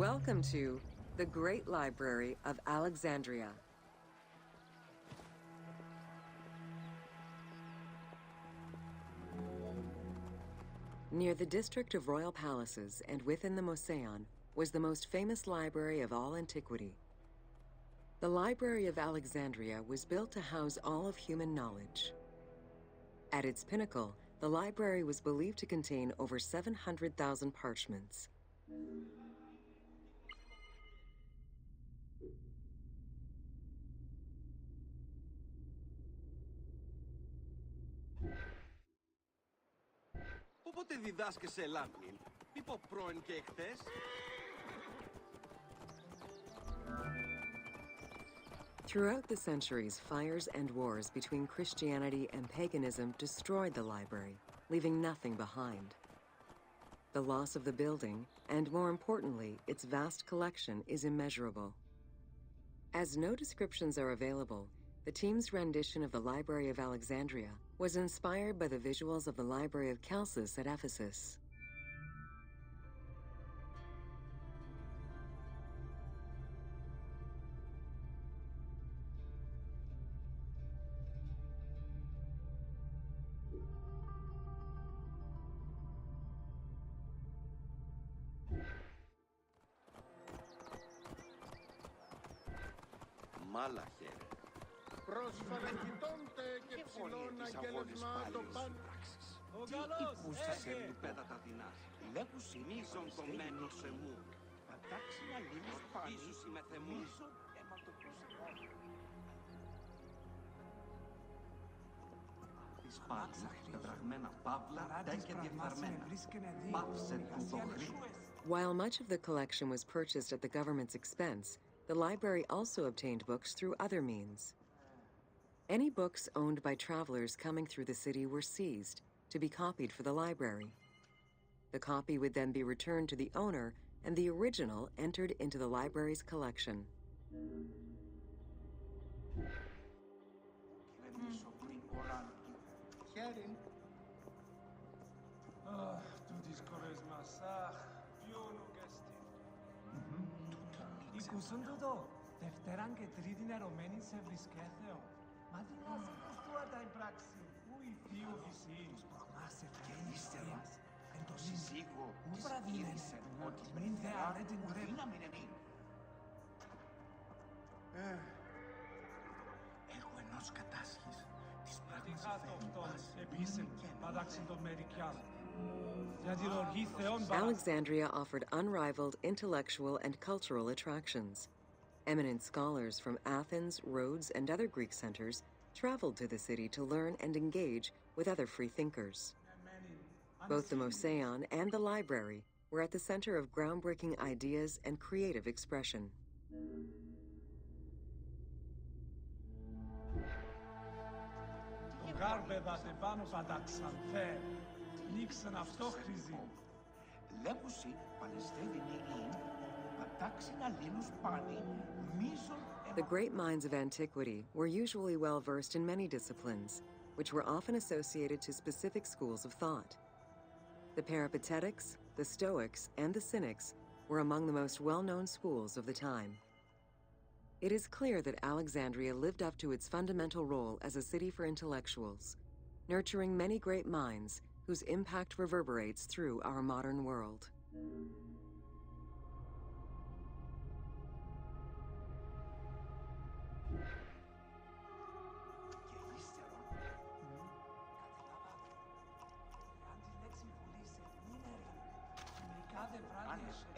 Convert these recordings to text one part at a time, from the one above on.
Welcome to the Great Library of Alexandria. Near the district of royal palaces and within the Moseon was the most famous library of all antiquity. The Library of Alexandria was built to house all of human knowledge. At its pinnacle, the library was believed to contain over 700,000 parchments. Πότε διδάσκεσαι Λάτινη, μη πω πρώην και εχθές. Throughout the centuries, fires and wars between Christianity and paganism destroyed the library, leaving nothing behind. The loss of the building, and more importantly, its vast collection, is immeasurable. As no descriptions are available, the team's rendition of the Library of Alexandria was inspired by the visuals of the Library of Chalcis at Ephesus. Μάλα χέρι. Πρόσφατα κοιτώνται και ψηλών αγγέλεσμα το παν. Ο καλός έρχεται. Πέτα τα δεινά. Λέγους μίσον το μένος σε μου. Πατάξει να λύνεις πάλι. Ίσους είμαι θεμούς. Τις πάτσα, τετραγμένα παύλα, τέ και διεφθαρμένα. Πάψε του το χρήμα. While much of the collection was purchased at the government's expense, the library also obtained books through other means. Any books owned by travelers coming through the city were seized to be copied for the library. The copy would then be returned to the owner, and the original entered into the library's collection. Ακούσουν τούτο, Δευτέραν και Τρίτην ερωμένην σε βρισκέθεο. Μα θυμάσαι πως τώρα τα εμπράξει, ου η θείο φυσή. Τους προγνάσε και ύστερα, εν το συζύγω, ου βραδύνεσαι, ότι μην δε αρέτην πρέπει να μην εμείνει. Έχω ενός κατάσχης, της πράγματος φέρνει πάση, επίσης, πατάξει των μερικιάν. Alexandria offered unrivaled intellectual and cultural attractions. Eminent scholars from Athens, Rhodes, and other Greek centers traveled to the city to learn and engage with other free thinkers. Both the Moseon and the library were at the center of groundbreaking ideas and creative expression. Νίξαν αυτό χρήζει. Λέγουσι Παλαιστίνη είναι, πατάξει να λύνους πάνι, μίσον... The great minds of antiquity were usually well versed in many disciplines, which were often associated to specific schools of thought. The Peripatetics, the Stoics, and the Cynics were among the most well-known schools of the time. It is clear that Alexandria lived up to its fundamental role as a city for intellectuals, nurturing many great minds whose impact reverberates through our modern world.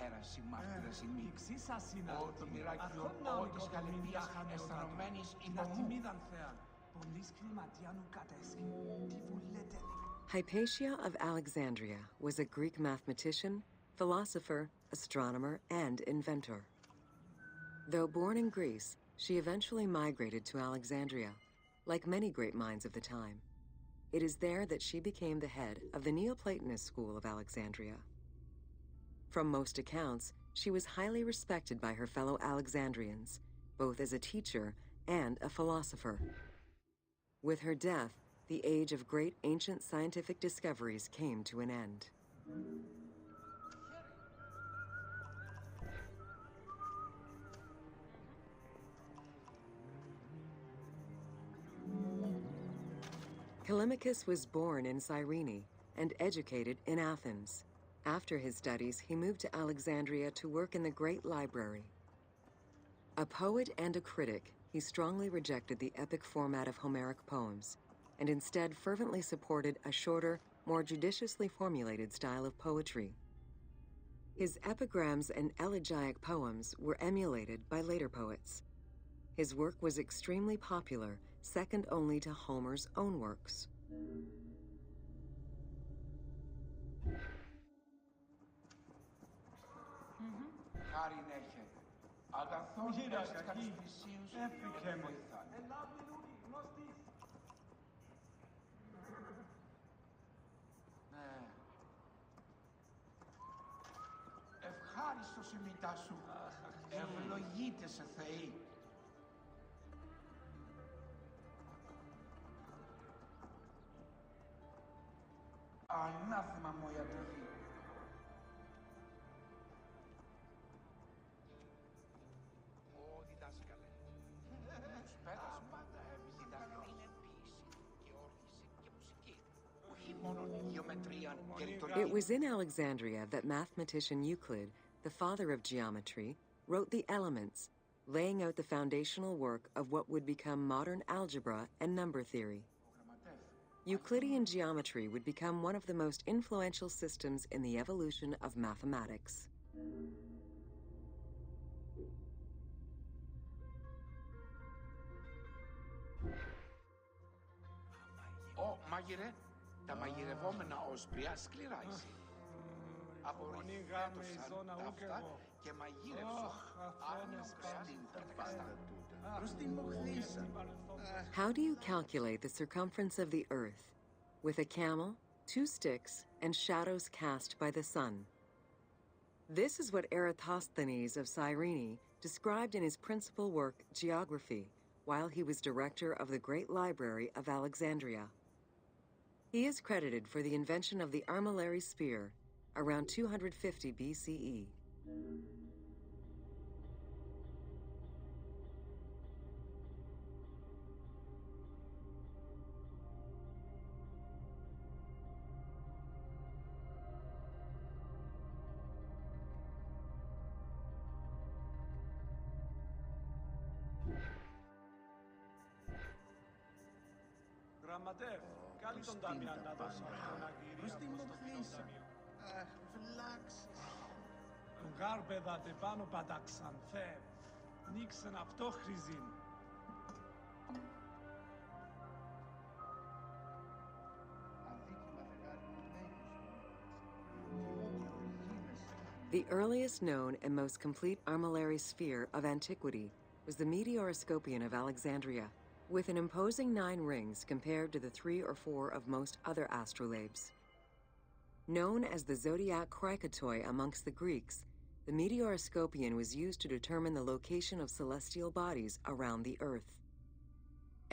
Έραση μάρτυρας η μη. Το μοιράκιο όλης καλυμίας αισθανωμένης υπομού. Hypatia of Alexandria was a Greek mathematician, philosopher, astronomer, and inventor. Though born in Greece, she eventually migrated to Alexandria, like many great minds of the time. It is there that she became the head of the Neoplatonist school of Alexandria. From most accounts, she was highly respected by her fellow Alexandrians, both as a teacher and a philosopher. With her death, the age of great ancient scientific discoveries came to an end. Callimachus was born in Cyrene and educated in Athens. After his studies, he moved to Alexandria to work in the Great Library. A poet and a critic, he strongly rejected the epic format of Homeric poems and instead fervently supported a shorter, more judiciously formulated style of poetry. His epigrams and elegiac poems were emulated by later poets. His work was extremely popular, second only to Homer's own works. Χάριν έχε. Αγαθός έσχας θυσίους Έφυγε με. βοηθάν. Ναι. Ευχάριστος η μητά σου. Ευλογείται σε Θεή. Ανάθεμα μου η αδελφή. Ω διδάσκαλε, τους πέτας πάντα διδάσκαλε ποίηση, γεώργηση και μουσική. Όχι μόνο γεωμετρία και ρητορική. It was in Alexandria that mathematician Euclid, the father of geometry, wrote the Elements, laying out the foundational work of what would become modern algebra and number theory. Euclidean geometry would become one of the most influential systems in the evolution of mathematics. Ω, μάγειρε, τα μαγειρευόμενα όσπρια σκληρά εσύ. Απορριφθέτωσαν τα αυτά και μαγείρευσαν άλλο κρέας. Προς την μοχθήσα. How do you calculate the circumference of the Earth? With a camel, 2 sticks, and shadows cast by the sun. This is what Eratosthenes of Cyrene described in his principal work, Geography, while he was director of the Great Library of Alexandria. He is credited for the invention of the armillary sphere around 250 BCE. Γραμματεύ, κάλει τον Ταμιάν να δώσει τον Αγγυρία Προς την προς το μοχθήσα. ταμείο. Αχ, βλάξεις. Του γάρπεδα τε πάνω πατάξαν, Θεέ. Νίξεν αυτό χρυζίν. Αδίκημα δεγάρι του μέγους. The earliest known and most complete armillary sphere of antiquity was the Meteoroscopion of Alexandria, with an imposing 9 rings compared to the 3 or 4 of most other astrolabes. Known as the zodiac krikatoi amongst the Greeks, the Meteoroscopion was used to determine the location of celestial bodies around the Earth.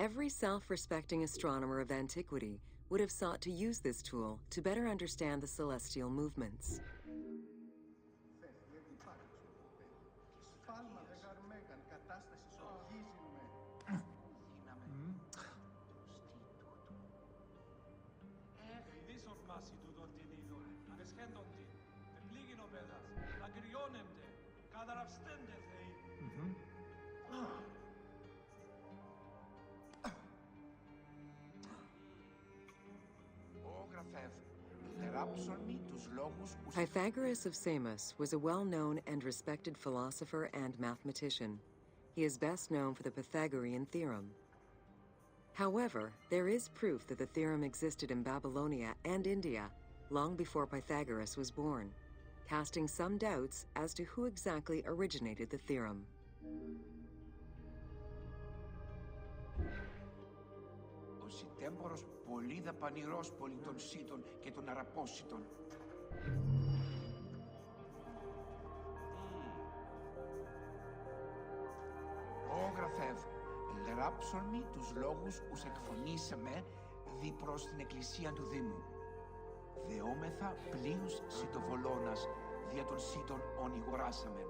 Every self-respecting astronomer of antiquity would have sought to use this tool to better understand the celestial movements. Σφάλμα δεγάρ μέγαν, κατάστασης οργίζει με. Ειδής ορμάσει του δορτινίδου, ανεσχέντοντι, τε πλήγην ο πέδας, αγριώνεμτε, καταραυστέντε Θεοί. Ω γραφεύ, λεράψον μη τους λόγους ους Pythagoras of Samos was a well-known and respected philosopher and mathematician. He is best known for the Pythagorean theorem. However, there is proof that the theorem existed in Babylonia and India long before Pythagoras was born, casting some doubts as to who exactly originated the theorem. ο σιτέμπορος πολύ δαπανηρός πολυ των σύτων και των αραπόσιτων. Ω γραφεύ, λεράψον μη τους λόγους ους εκφωνήσαμε δι προς την εκκλησία του Δήμου. Δεόμεθα πλοίους σιτοβολώνας, δια των σύτων ονειγοράσαμεν.